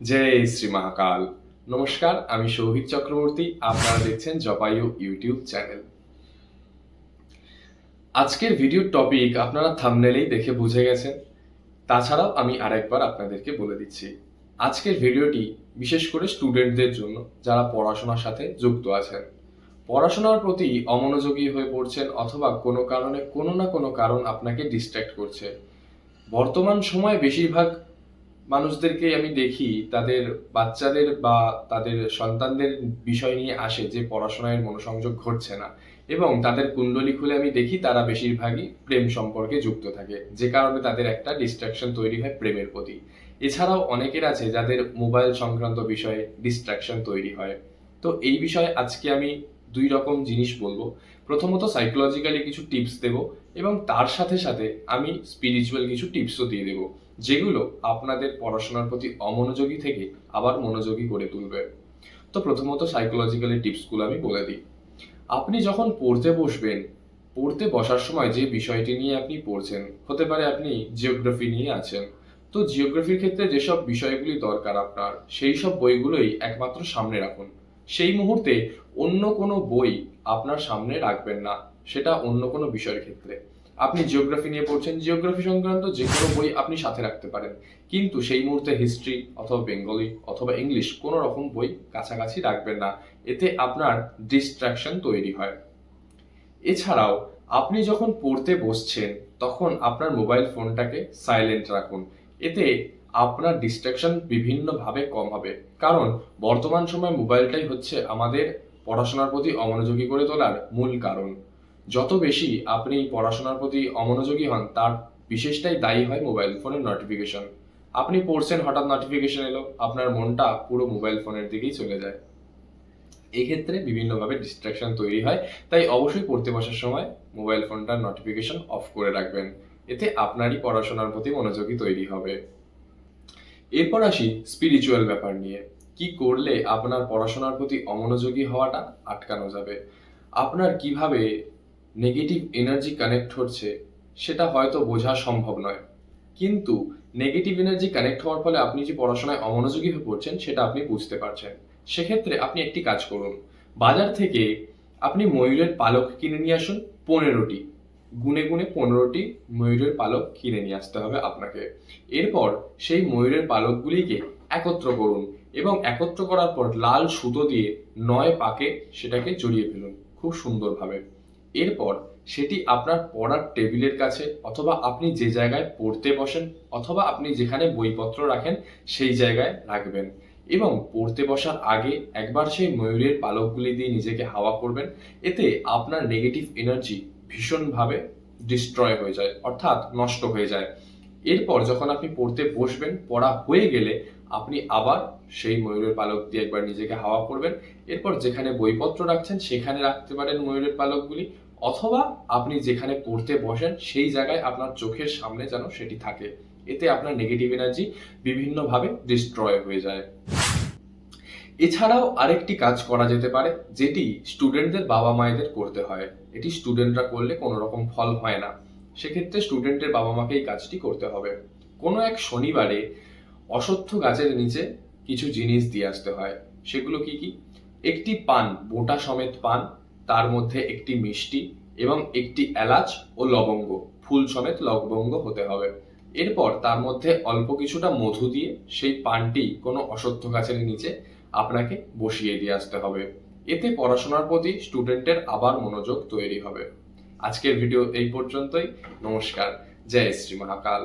जय श्री महाकाल। नमस्कार, আমি শৌভিক চক্রবর্তী। আপনারা দেখছেন জপায়ু ইউটিউব চ্যানেল। আজকের ভিডিওর টপিক আপনারা থাম্বনেলেই দেখে বুঝে গেছেন। তাছাড়াও আমি আরেকবার আপনাদেরকে বলে দিচ্ছি, আজকের ভিডিওটি বিশেষ করে স্টুডেন্টদের জন্য যারা পড়াশোনার সাথে যুক্ত আছেন, পড়াশোনার প্রতি অমনোযোগী হয়ে পড়ছেন অথবা কোনো কারণে কোনো না কোনো কারণ আপনাকে ডিস্ট্র্যাক্ট করছে। বর্তমান সময়ে বেশিরভাগ মানুষদেরকে আমি দেখি তাদের বাচ্চাদের বা তাদের সন্তানদের বিষয় নিয়ে আসে যে পড়াশোনায় মনোসংযোগ ঘটছে না, এবং তাদের কুণ্ডলী খুলে আমি দেখি তারা বেশিরভাগই প্রেম সম্পর্কে যুক্ত থাকে, যে কারণে তাদের একটা ডিস্ট্রাকশন তৈরি হয় প্রেমের প্রতি। এছাড়াও অনেকের আছে যাদের মোবাইল সংক্রান্ত বিষয়ে ডিস্ট্রাকশন তৈরি হয়। তো এই বিষয়ে আজকে আমি দুই রকম জিনিস বলবো। প্রথমত সাইকোলজিক্যালি কিছু টিপস দেব, এবং তার সাথে সাথে আমি স্পিরিচুয়াল কিছু টিপসও দিয়ে দেবো, যেগুলো আপনাদের পড়াশোনার প্রতি অমনোযোগী থেকে আবার মনোযোগী করে তুলবে। তো প্রথমত সাইকোলজিক্যালি টিপসগুলো আমি বলে দিই। আপনি যখন পড়তে বসবেন, পড়তে বসার সময় যে বিষয়টি নিয়ে আপনি পড়ছেন, হতে পারে আপনি জিওগ্রাফি নিয়ে আছেন, তো জিওগ্রাফির ক্ষেত্রে যেসব বিষয়গুলি দরকার আপনার, সেই সব বইগুলোই একমাত্র সামনে রাখুন। সেই মুহূর্তে অন্য কোনো বই আপনার সামনে রাখবেন না, সেটা অন্য কোনো বিষয়ের ক্ষেত্রে। আপনি জিওগ্রাফি নিয়ে পড়ছেন, জিওগ্রাফি সংক্রান্ত যে কোনো বই আপনি সাথে রাখতে পারেন, কিন্তু সেই মুহূর্তে হিস্ট্রি অথবা বেঙ্গলি অথবা ইংলিশ কোনো রকম বই কাছাকাছি রাখবেন না, এতে আপনার ডিস্ট্রাকশন তৈরি হয়। এছাড়াও আপনি যখন পড়তে বসছেন তখন আপনার মোবাইল ফোনটাকে সাইলেন্ট রাখুন, এতে আপনার ডিস্ট্রাকশন বিভিন্নভাবে কম হবে। কারণ বর্তমান সময়ে মোবাইলটাই হচ্ছে আমাদের পড়াশোনার প্রতি অমনোযোগী করে তোলার মূল কারণ। যত বেশি আপনি পড়াশোনার প্রতি অমনোযোগী হন, তার বিশেষটাই দায়ী হয় মোবাইল ফোনের নোটিফিকেশন। আপনি পড়ছেন, হঠাৎ নোটিফিকেশন এলো, আপনার মনটা পুরো মোবাইল ফোনের দিকেই চলে যায়। এক্ষেত্রে বিভিন্নভাবে ডিস্ট্রাকশন তৈরি হয়, তাই অবশ্যই পড়তে বসার সময় মোবাইল ফোনটার নোটিফিকেশন অফ করে রাখবেন, এতে আপনারই পড়াশোনার প্রতি মনোযোগী তৈরি হবে। এরপর আসি স্পিরিচুয়াল ব্যাপার নিয়ে। কি করলে আপনার পড়াশোনার প্রতি অমনোযোগী হওয়াটা আটকানো যাবে? আপনার কিভাবে নেগেটিভ এনার্জি কানেক্ট হচ্ছে সেটা হয়তো বোঝা সম্ভব নয়, কিন্তু নেগেটিভ এনার্জি কানেক্ট হওয়ার ফলে আপনি যে পড়াশোনায় অমনোযোগী হয়ে পড়ছেন সেটা আপনি বুঝতে পারছেন। সেক্ষেত্রে আপনি একটি কাজ করুন, বাজার থেকে আপনি ময়ূরের পালক কিনে নিয়ে আসুন 15টি, গুনে গুনে 15টি ময়ূরের পালক কিনে নিয়ে আসতে হবে আপনাকে। এরপর সেই ময়ূরের পালকগুলিকে একত্র করুন, এবং একত্র করার পর লাল সুতো দিয়ে 9 পাকে সেটাকে জড়িয়ে ফেলুন খুব সুন্দরভাবে। এরপর সেটি আপনার পড়ার টেবিলের কাছে অথবা আপনি যে জায়গায় পড়তে বসেন অথবা আপনি যেখানে বইপত্র রাখেন সেই জায়গায় রাখবেন, এবং পড়তে বসার আগে একবার সেই ময়ূরের পালকগুলি দিয়ে নিজেকে হাওয়া করবেন। এতে আপনার নেগেটিভ এনার্জি ভীষণভাবে ডিস্ট্রয় হয়ে যায়, অর্থাৎ নষ্ট হয়ে যায়। এরপর যখন আপনি পড়তে বসবেন, পড়া হয়ে গেলে আপনি আবার সেই ময়ূরের পালক দিয়ে একবার নিজেকে হাওয়া করবেন। এরপর যেখানে বইপত্র রাখছেন সেখানে রাখতে পারেন ময়ূরের পালকগুলি, অথবা আপনি যেখানে পড়তে বসেন সেই জায়গায় আপনার চোখের সামনে যেন সেটি থাকে, এতে আপনার নেগেটিভ এনার্জি বিভিন্নভাবে ডিস্ট্রয় হয়ে যায়। এছাড়াও আরেকটি কাজ করা যেতে পারে, যেটি স্টুডেন্টদের বাবা মায়েদের করতে হয়। এটি স্টুডেন্টরা করলে কোনো রকম ফল হয় না, সেক্ষেত্রে স্টুডেন্টের বাবা মাকে এই কাজটি করতে হবে। কোনো এক শনিবারে অশ্বত্থ গাছের নিচে কিছু জিনিস দিয়ে আসতে হয়। সেগুলো কি কি? একটি পান, বোটা সমেত পান, তার মধ্যে একটি মিষ্টি এবং একটি এলাচ ও লবঙ্গ, ফুল সমেত লবঙ্গ হতে হবে। এরপর তার মধ্যে অল্প কিছুটা মধু দিয়ে সেই পানটি কোনো অশ্বত্থ গাছের নিচে আপনাকে বসিয়ে দিয়ে আসতে হবে। এতে পড়াশোনার প্রতি স্টুডেন্টের আবার মনোযোগ তৈরি হবে। আজকের ভিডিও এই পর্যন্তই। নমস্কার। জয় শ্রী মহাকাল।